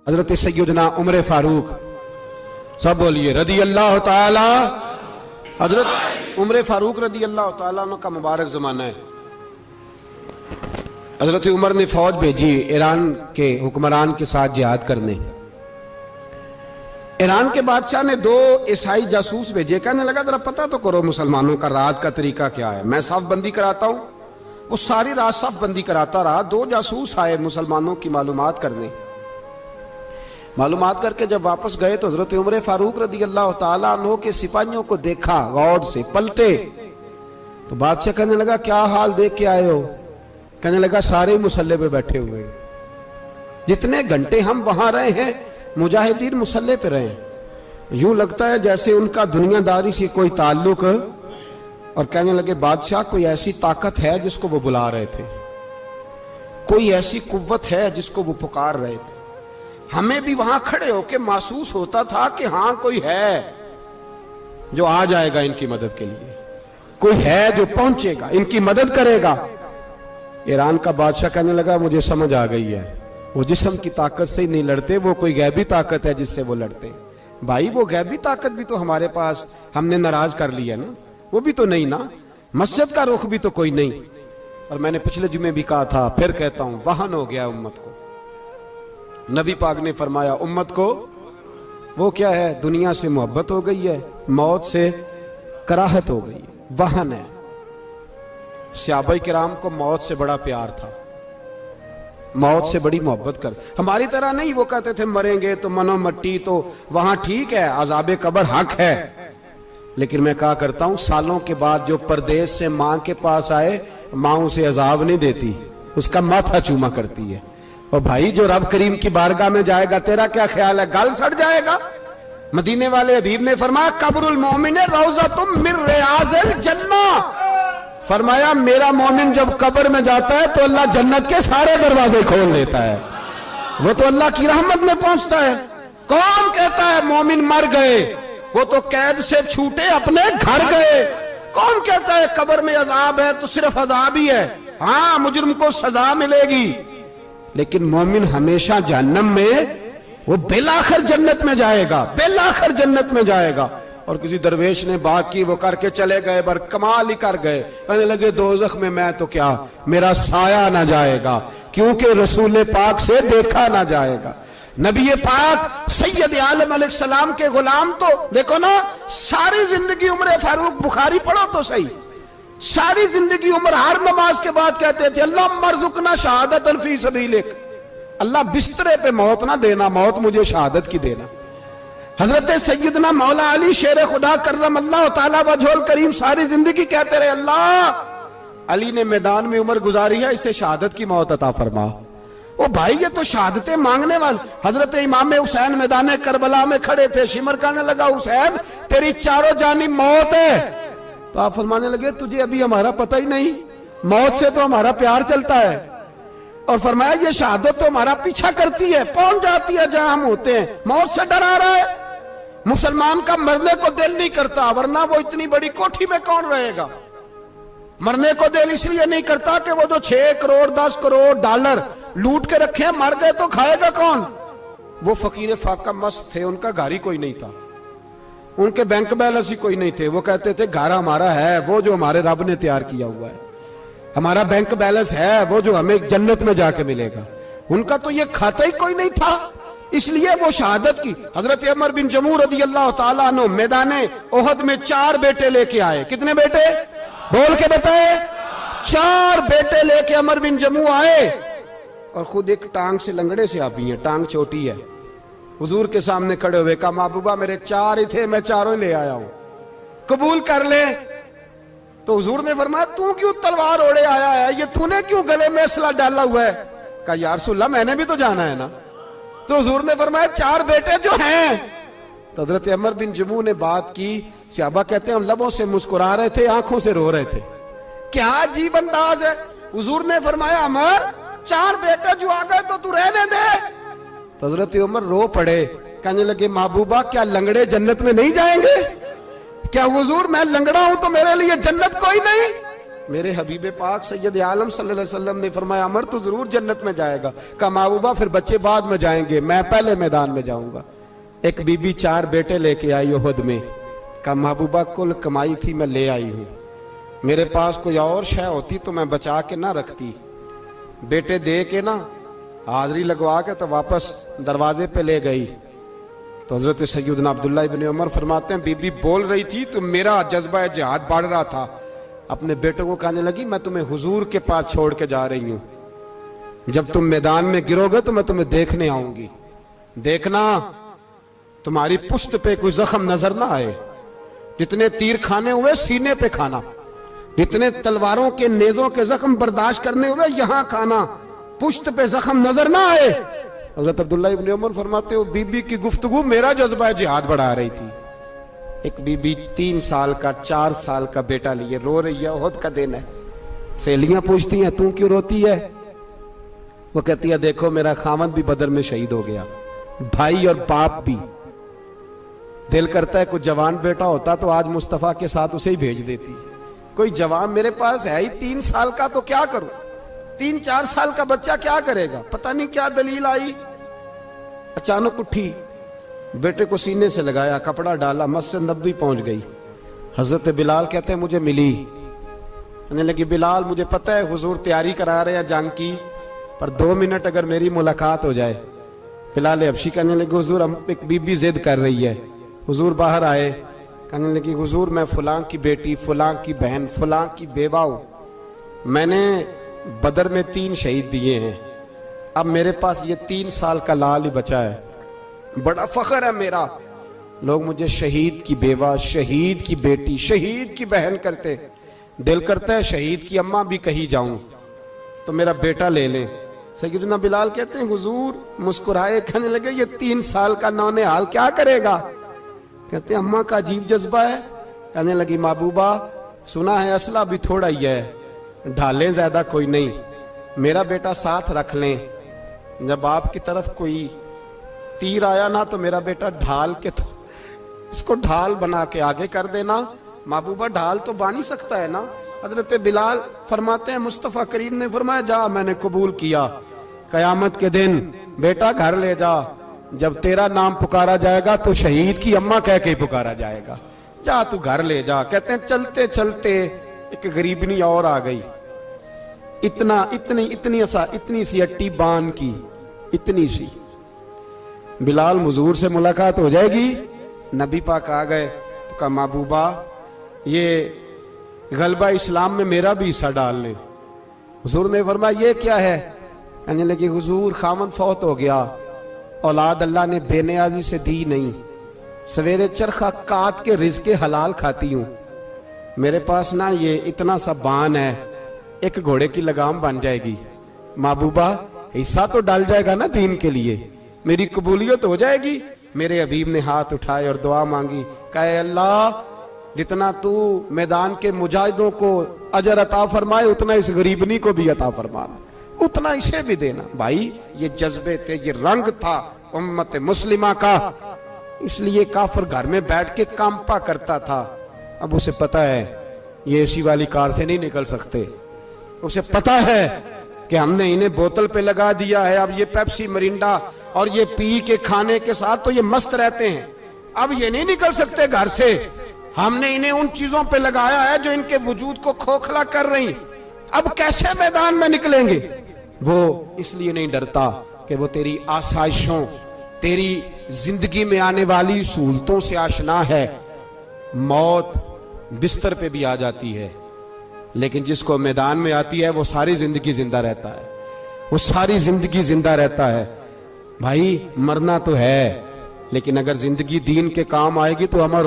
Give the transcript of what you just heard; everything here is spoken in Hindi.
हजरत सैयदना उमर फारूक, सब बोलिए रदी अल्लाह ताला। हजरत उमर फारूक रदी अल्लाह ताला का मुबारक जमाना है। हजरत उमर ने फौज भेजी ईरान के हुक्मरान के साथ जिहाद करने। ईरान के बादशाह ने 2 ईसाई जासूस भेजे, कहने लगा जरा पता तो करो मुसलमानों का रात का तरीका क्या है, मैं साफ बंदी कराता हूं। वो सारी रात साफ बंदी कराता रहा। 2 जासूस आए मुसलमानों की मालूमात करने। मालूमात करके जब वापस गए तो हजरत उमर फारूक रदी अल्लाह ताला अन्हु के सिपाहियों को देखा, गौर से पलटे तो बादशाह कहने लगा क्या हाल देख के आए हो? कहने लगा सारे मुसल्ले पे बैठे हुए, जितने घंटे हम वहां रहे हैं मुजाहिदीन मुसल्ले पे रहे, यूं लगता है जैसे उनका दुनियादारी से कोई ताल्लुक। और कहने लगे बादशाह कोई ऐसी ताकत है जिसको वो बुला रहे थे, कोई ऐसी कुव्वत है जिसको वो पुकार रहे थे। हमें भी वहां खड़े होके महसूस होता था कि हां कोई है जो आ जाएगा इनकी मदद के लिए, कोई है जो पहुंचेगा इनकी मदद करेगा। ईरान का बादशाह कहने लगा मुझे समझ आ गई है, वो जिस्म की ताकत से ही नहीं लड़ते, वो कोई गैबी ताकत है जिससे वो लड़ते। भाई वो गैबी ताकत भी तो हमारे पास हमने नाराज कर लिया ना, वो भी तो नहीं ना, मस्जिद का रुख भी तो कोई नहीं। और मैंने पिछले जुमे भी कहा था, फिर कहता हूं, वहन हो गया उम्मत को। नबी पाक ने फरमाया उम्मत को वो क्या है, दुनिया से मोहब्बत हो गई है, मौत से कराहत हो गई है, वहन है। सहाबाए किराम को मौत से बड़ा प्यार था, मौत से बड़ी मोहब्बत कर। हमारी तरह नहीं, वो कहते थे मरेंगे तो मनो मट्टी, तो वहां ठीक है, अजाबे कब्र हक है। लेकिन मैं कहा करता हूं सालों के बाद जो परदेश से मां के पास आए, मां उसे अजाब नहीं देती, उसका माथा चूमा करती है। और भाई जो रब करीम की बारगाह में जाएगा, तेरा क्या ख्याल है, गल सड़ जाएगा? मदीने वाले हबीब ने फरमाया कब्रुल मोमिन रौज़तुम मिन रियाज़िल जन्ना, फरमाया मेरा मोमिन जब कब्र में जाता है तो अल्लाह जन्नत के सारे दरवाजे खोल देता है, वो तो अल्लाह की रहमत में पहुंचता है। कौन कहता है मोमिन मर गए, वो तो कैद से छूटे अपने घर गए। कौन कहता है कब्र में अजाब है तो सिर्फ अजाब ही है, हाँ मुजरिम को सजा मिलेगी, लेकिन मोमिन हमेशा जहन्नम में, वो बेलाखिर जन्नत में जाएगा, बेलाखिर जन्नत में जाएगा। और किसी दरवेश ने बात की, वो करके चले गए, पर कमाल ही कर गए, कहने लगे दोज़ख में मैं तो क्या, मेरा साया ना जाएगा, क्योंकि रसूल पाक से देखा ना जाएगा। नबी पाक सैयद आलम अलैहिस्सलाम के गुलाम तो देखो ना, सारी जिंदगी उमर फारूक, बुखारी पढ़ो तो सही, सारी जिंदगी उम्र हर नमाज के बाद कहते थे अल्लाह मरजुकना शहादत फी सबीलिक, अल्लाह बिस्तरे पे मौत ना देना, मौत मुझे शहादत की देना। हजरत सैयदना मौला अली शेर खुदा करम अल्लाह ताला वजहुल करीम सारी जिंदगी कहते रहे अल्लाह अली ने मैदान में उम्र गुजारी है, इसे शहादत की मौत अता फरमा। ओ भाई ये तो शहादतें मांगने वाले। हजरत इमाम हुसैन मैदान करबला में खड़े थे, शिमर कहने लगा हुसैन तेरी चारों जानिब मौत है, तो आप फरमाने लगे तुझे अभी हमारा पता ही नहीं, मौत से तो हमारा प्यार चलता है। और फरमाया ये शहादत तो हमारा पीछा करती है, पहुंच जाती है जहां हम होते हैं, मौत से डरा रहा है। मुसलमान का मरने को दिल नहीं करता, वरना वो इतनी बड़ी कोठी में कौन रहेगा। मरने को दिल इसलिए नहीं करता कि वो जो 6 करोड़ 10 करोड़ डॉलर लूट के रखे हैं, मर गए तो खाएगा कौन। वो फकीर फाका मस्त थे, उनका घर ही कोई नहीं था, उनके बैंक बैलेंस ही कोई नहीं थे। वो कहते थे घर हमारा है वो जो हमारे रब ने तैयार किया हुआ है, हमारा बैंक बैलेंस है वो जो हमें जन्नत में जाके मिलेगा। उनका तो ये खाता ही कोई नहीं था, इसलिए वो शहादत की। हजरत अमर बिन जमू रदी अल्लाह ताला अन्हु मैदाने ओहद में 4 बेटे लेके आए। कितने बेटे बोल के बताए? 4 बेटे लेके अमर बिन जमू आए, और खुद एक टांग से लंगड़े से आप ही है, टांग छोटी है। हुजूर के सामने खड़े हुए कहा महबूबा मेरे 4 ही थे, मैं 4 ही ले आया हूं, कबूल कर ले। तो हुजूर ने फरमाया तू क्यों तलवार ओढ़े आया है, ये तूने क्यों गले में असला डाला हुआ है? कहा या रसूलल्लाह मैंने भी तो जाना है ना। तो हुजूर ने फरमाया 4 बेटे जो हैं। तो हजरत अमर बिन जमू ने बात की, सहाबा कहते हैं हम लबों से मुस्कुरा रहे थे, आंखों से रो रहे थे, क्या अजीब अंदाज है। हुजूर ने फरमाया अमर 4 बेटे जो आ गए तो तू रहने दे। तो हजरत उमर रो पड़े, कहने लगे महबूबा क्या लंगड़े जन्नत में नहीं जाएंगे? क्या हुजूर मैं लंगड़ा हूं तो मेरे लिए जन्नत कोई नहीं? मेरे हबीब पाक सैयद आलम सल्लल्लाहु अलैहि वसल्लम ने फरमाया अमर तो जरूर जन्नत में जाएगा। कहा महबूबा फिर बच्चे बाद में जाएंगे, मैं पहले मैदान में जाऊंगा। एक बीबी 4 बेटे लेके आई उहद में। कहा महबूबा कुल कमाई थी मैं ले आई हूं, मेरे पास कोई और शय होती तो मैं बचा के ना रखती। बेटे दे के ना हाजिरी लगवा के तो वापस दरवाजे पे ले गई। तो हजरत सैयदना अब्दुल्लाह इब्न उमर फरमाते हैं बीबी बोल रही थी तो मेरा जज्बा जिहाद बढ़ रहा था। अपने बेटों को कहने लगी मैं तुम्हें हुजूर के पास छोड़ के जा रही हूं, जब तुम मैदान में गिरोगे तो मैं तुम्हें देखने आऊंगी। देखना तुम्हारी पुश्त पे कोई जख्म नजर ना आए, जितने तीर खाने हुए सीने पे खाना, जितने तलवारों के नेजों के जख्म बर्दाश्त करने हुए यहां खाना, पुश्त पे जख्म नजर ना आए। हजरत अब्दुल्लाह इब्न उमर फरमाते हो बीबी की गुफ्तगू मेरा जज्बा जिहाद बढ़ा रही थी। एक बीबी 3 साल का 4 साल का बेटा लिए रो रही है, उहद का दिन है। सहेलियां पूछती हैं तू क्यों रोती है? वो कहती है देखो मेरा खामद भी बदर में शहीद हो गया, भाई और बाप भी। दिल करता है कोई जवान बेटा होता तो आज मुस्तफा के साथ उसे ही भेज देती। कोई जवान मेरे पास है ही 3 साल का तो क्या करूं, 3-4 साल का बच्चा क्या करेगा? पता नहीं क्या दलील आई, अचानक उठी, बेटे को सीने से लगाया, कपड़ा डाला, मस्जिद नबवी पहुंच गई। हजरत बिलाल कहते हैं मुझे मिली, कहने लगी बिलाल मुझे पता है हुजूर तैयारी करा रहे हैं जंग की, पर 2 मिनट अगर मेरी मुलाकात हो जाए। बिलाल हबशी कहने लगे हुजूर एक बीबी जिद कर रही है। हुजूर बाहर आए, कहने लगी हुजूर मैं फलां की बेटी, फलां की बहन, फलां की बेवा हूं, मैंने बदर में 3 शहीद दिए हैं, अब मेरे पास ये 3 साल का लाल ही बचा है, बड़ा फख्र है मेरा। लोग मुझे शहीद की बेवा, शहीद की बेटी, शहीद की बहन करते। दिल करता है शहीद की अम्मा भी कही जाऊं तो मेरा बेटा ले लें। सैयदना बिलाल कहते हैं हुजूर मुस्कुराए, कहने लगे ये 3 साल का नौनिहाल क्या करेगा? कहते हैं अम्मा का अजीब जज्बा है। कहने लगी महबूबा सुना है असला भी थोड़ा ही है, ढालें ज्यादा कोई नहीं, मेरा बेटा साथ रख लें, जब आपकी तरफ कोई तीर आया ना तो मेरा बेटा ढाल के तो इसको ढाल बना के आगे कर देना। महबूबा ढाल तो बानी सकता है ना। हजरत बिलाल फरमाते हैं मुस्तफ़ा करीम ने फरमाया जा मैंने कबूल किया, कयामत के दिन बेटा घर ले जा, जब तेरा नाम पुकारा जाएगा तो शहीद की अम्मा कह के पुकारा जाएगा, जा तू घर ले जा। कहते हैं चलते चलते एक गरीबनी और आ गई, इतनी सी अट्टी बान की, इतनी सी। बिलाल हुजूर से मुलाकात हो जाएगी। नबी पाक आ गए तो कहा महबूबा ये गलबा इस्लाम में मेरा भी हिस्सा डाल ले। हुजूर ने फरमाया ये क्या है? कहने लगी हुजूर खामद फौत हो गया, औलाद अल्लाह ने बेनियाजी से दी नहीं, सवेरे चरखा काट के रिज़्क़े हलाल खाती हूं, मेरे पास ना ये इतना सा बान है, एक घोड़े की लगाम बन जाएगी। महबूबा हिस्सा तो डाल जाएगा ना दीन के लिए, मेरी कबूलियत हो जाएगी। मेरे हबीब ने हाथ उठाए और दुआ मांगी, कहे अल्लाह जितना तू मैदान के मुजाहिदों को अजर अता फरमाए उतना इस गरीबनी को भी अता फरमाना, उतना इसे भी देना। भाई ये जज्बे थे, ये रंग था उम्मत मुस्लिमा का, इसलिए काफिर घर में बैठ के कांपा करता था। अब उसे पता है ये एसी वाली कार से नहीं निकल सकते, उसे पता है कि हमने इन्हें बोतल पे लगा दिया है, अब ये पेप्सी मरिंडा और ये पी के खाने के साथ तो ये मस्त रहते हैं, अब ये नहीं निकल सकते घर से, हमने इन्हें उन चीजों पे लगाया है जो इनके वजूद को खोखला कर रही, अब कैसे मैदान में निकलेंगे? वो इसलिए नहीं डरता कि वो तेरी आसाइशों, तेरी जिंदगी में आने वाली सहूलतों से आशना है। मौत बिस्तर पे भी आ जाती है, लेकिन जिसको मैदान में आती है वो सारी जिंदगी जिंदा रहता है, वो सारी जिंदगी जिंदा रहता है। भाई मरना तो है, लेकिन अगर जिंदगी दीन के काम आएगी तो अमर हो